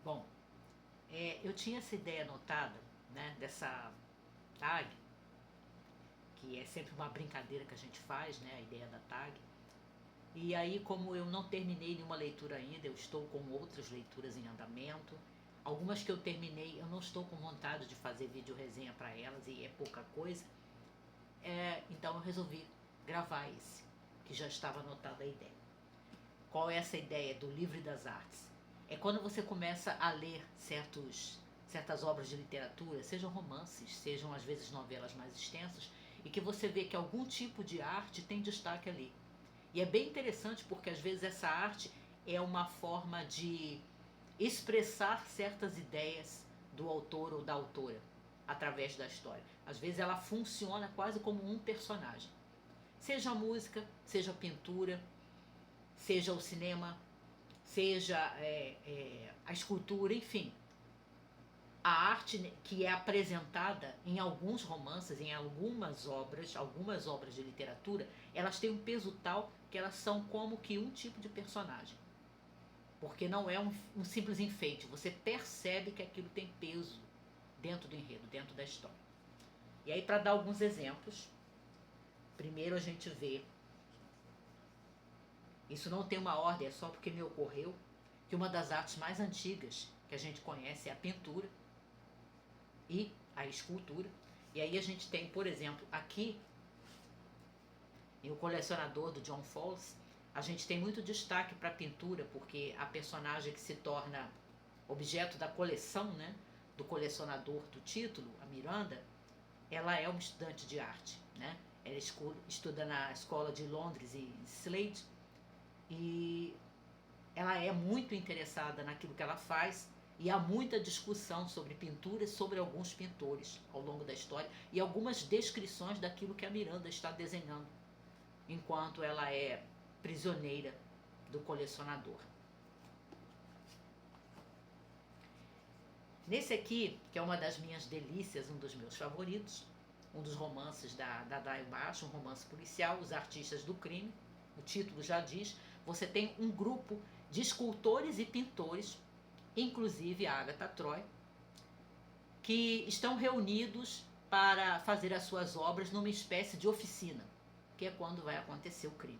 Bom, eu tinha essa ideia anotada, né, dessa tag, que é sempre uma brincadeira que a gente faz, né, a ideia da tag. E aí, como eu não terminei nenhuma leitura ainda, eu estou com outras leituras em andamento. Algumas que eu terminei, eu não estou com vontade de fazer vídeo resenha para elas e é pouca coisa. Então eu resolvi gravar esse, que já estava anotada a ideia. Qual é essa ideia do livro das artes? É quando você começa a ler certas obras de literatura, sejam romances, sejam às vezes novelas mais extensas, e que você vê que algum tipo de arte tem destaque ali. E é bem interessante porque às vezes essa arte é uma forma de expressar certas ideias do autor ou da autora através da história. Às vezes ela funciona quase como um personagem. Seja a música, seja a pintura, seja o cinema, seja a escultura, enfim. A arte que é apresentada em alguns romances, em algumas obras de literatura, elas têm um peso tal que elas são como que um tipo de personagem. Porque não é um simples enfeite, você percebe que aquilo tem peso dentro do enredo, dentro da história. E aí, para dar alguns exemplos, primeiro a gente vê, isso não tem uma ordem, é só porque me ocorreu, que uma das artes mais antigas que a gente conhece é a pintura e a escultura. E aí a gente tem, por exemplo, aqui em O Colecionador, do John Fowles, a gente tem muito destaque para a pintura, porque a personagem que se torna objeto da coleção, né, do colecionador do título, a Miranda, ela é uma estudante de arte, né? Ela estuda na escola de Londres e Slade e ela é muito interessada naquilo que ela faz e há muita discussão sobre pinturas, sobre alguns pintores ao longo da história e algumas descrições daquilo que a Miranda está desenhando enquanto ela é prisioneira do colecionador. Nesse aqui, que é uma das minhas delícias, um dos meus favoritos, um dos romances da Daio Baixo, um romance policial, Os Artistas do Crime, o título já diz, você tem um grupo de escultores e pintores, inclusive a Agatha Troy, que estão reunidos para fazer as suas obras numa espécie de oficina, que é quando vai acontecer o crime.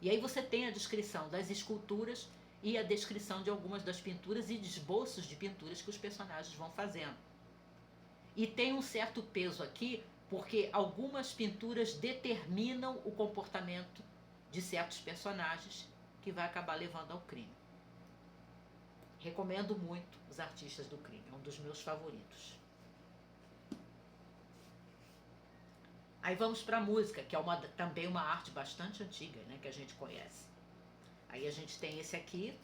E aí você tem a descrição das esculturas e a descrição de algumas das pinturas e de esboços de pinturas que os personagens vão fazendo. E tem um certo peso aqui, porque algumas pinturas determinam o comportamento de certos personagens que vai acabar levando ao crime. Recomendo muito Os Artistas do Crime, é um dos meus favoritos. Aí vamos para a música, que é também uma arte bastante antiga, né, que a gente conhece. Aí a gente tem esse aqui,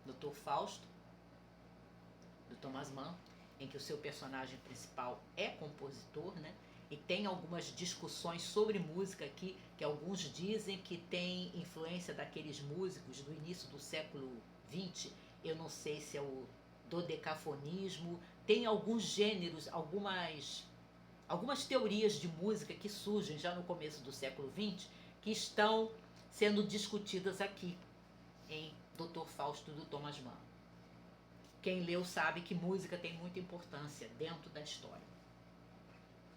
Dr. Fausto, do Thomas Mann, em que o seu personagem principal é compositor, né? E tem algumas discussões sobre música aqui, que alguns dizem que tem influência daqueles músicos do início do século XX. Eu não sei se é o dodecafonismo. Tem alguns gêneros, algumas teorias de música que surgem já no começo do século XX que estão sendo discutidas aqui em Dr. Fausto, do Thomas Mann. Quem leu sabe que música tem muita importância dentro da história,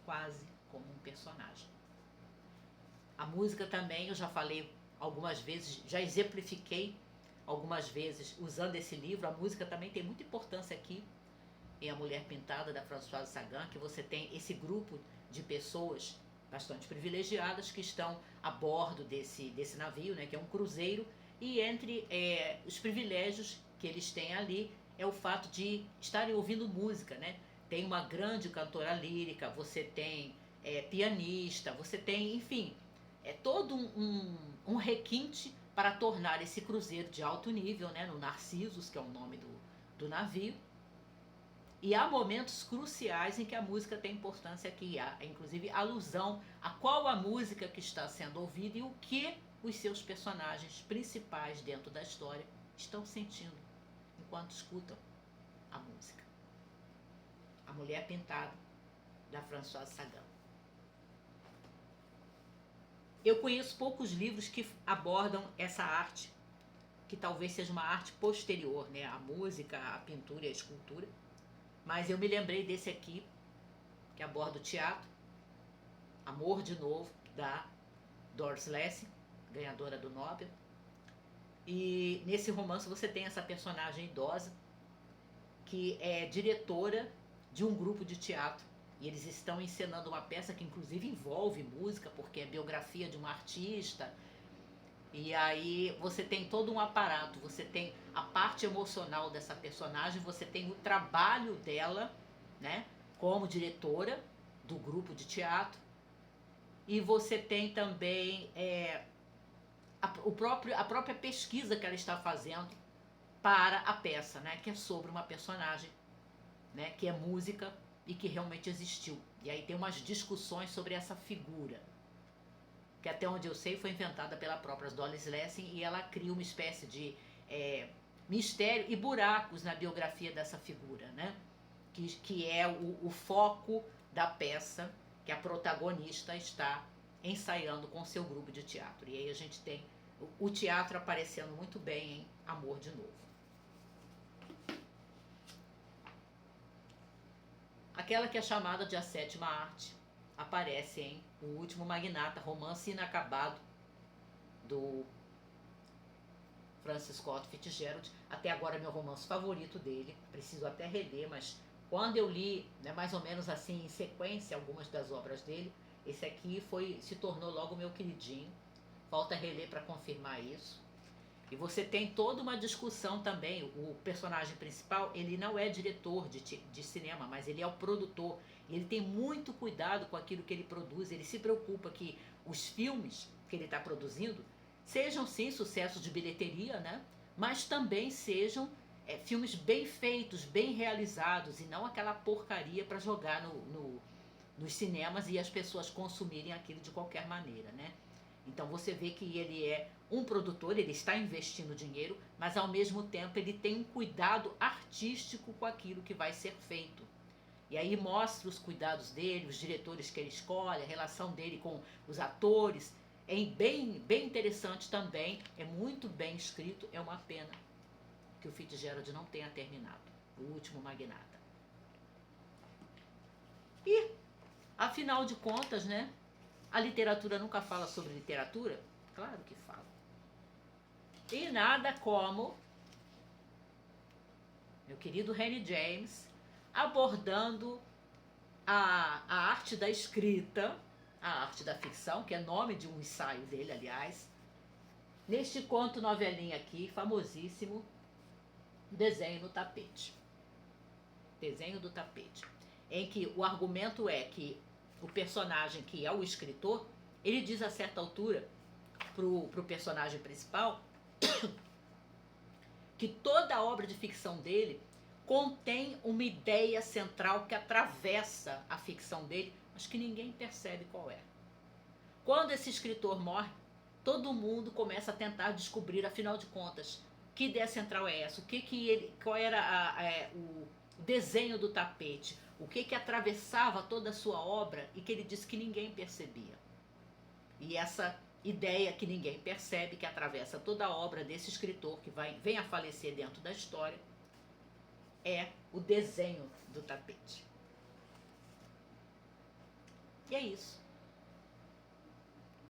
quase como um personagem. A música também, eu já falei algumas vezes, já exemplifiquei algumas vezes usando esse livro. A música também tem muita importância aqui em A Mulher Pintada, da Françoise Sagan, que você tem esse grupo de pessoas bastante privilegiadas que estão a bordo desse navio, né, que é um cruzeiro, e entre os privilégios que eles têm ali é o fato de estarem ouvindo música, né? Tem uma grande cantora lírica, você tem pianista, você tem, enfim, é todo um requinte para tornar esse cruzeiro de alto nível, né, no Narcissus, que é o nome do navio. E há momentos cruciais em que a música tem importância aqui, há inclusive alusão a qual a música que está sendo ouvida e o que os seus personagens principais dentro da história estão sentindo enquanto escutam a música. A Mulher Pintada, da Françoise Sagan. Eu conheço poucos livros que abordam essa arte que talvez seja uma arte posterior, né? A música, a pintura e a escultura. Mas eu me lembrei desse aqui, que aborda o teatro, Amor de Novo, da Doris Lessing, ganhadora do Nobel. E nesse romance você tem essa personagem idosa, que é diretora de um grupo de teatro. E eles estão encenando uma peça que inclusive envolve música, porque é biografia de uma artista. E aí você tem todo um aparato, você tem a parte emocional dessa personagem, você tem o trabalho dela, né, como diretora do grupo de teatro, e você tem também a própria pesquisa que ela está fazendo para a peça, né, que é sobre uma personagem, né, que é música e que realmente existiu. E aí tem umas discussões sobre essa figura, que até onde eu sei foi inventada pela própria Doris Lessing, e ela cria uma espécie de mistério e buracos na biografia dessa figura, né? Que é o foco da peça que a protagonista está ensaiando com seu grupo de teatro. E aí a gente tem o teatro aparecendo muito bem em Amor de Novo. Aquela que é chamada de A Sétima Arte aparece em O Último Magnata, romance inacabado do Francis Scott Fitzgerald. Até agora é meu romance favorito dele, preciso até reler, mas quando eu li, né, mais ou menos assim em sequência, algumas das obras dele, esse aqui se tornou logo meu queridinho. Falta reler para confirmar isso. E você tem toda uma discussão também. O personagem principal, ele não é diretor de cinema, mas ele é o produtor. E ele tem muito cuidado com aquilo que ele produz. Ele se preocupa que os filmes que ele está produzindo sejam sim sucessos de bilheteria, né? Mas também sejam filmes bem feitos, bem realizados, e não aquela porcaria para jogar nos cinemas e as pessoas consumirem aquilo de qualquer maneira, né? Então você vê que ele é um produtor, ele está investindo dinheiro, mas ao mesmo tempo ele tem um cuidado artístico com aquilo que vai ser feito. E aí mostra os cuidados dele, os diretores que ele escolhe, a relação dele com os atores. É bem interessante também, é muito bem escrito. É uma pena que o Fitzgerald não tenha terminado O Último Magnata. E, afinal de contas, né, a literatura nunca fala sobre literatura? Claro que fala. E nada como meu querido Henry James abordando a arte da escrita, a arte da ficção, que é nome de um ensaio dele, aliás, neste conto novelinha aqui, famosíssimo, Desenho no Tapete. Desenho do Tapete. Em que o argumento é que o personagem, que é o escritor, ele diz a certa altura pro personagem principal que toda a obra de ficção dele contém uma ideia central que atravessa a ficção dele, mas que ninguém percebe qual é. Quando esse escritor morre, todo mundo começa a tentar descobrir, afinal de contas, que ideia central é essa, qual era o desenho do tapete, o que atravessava toda a sua obra, e que ele disse que ninguém percebia. E essa ideia que ninguém percebe, que atravessa toda a obra desse escritor que vem a falecer dentro da história, é o desenho do tapete. E é isso.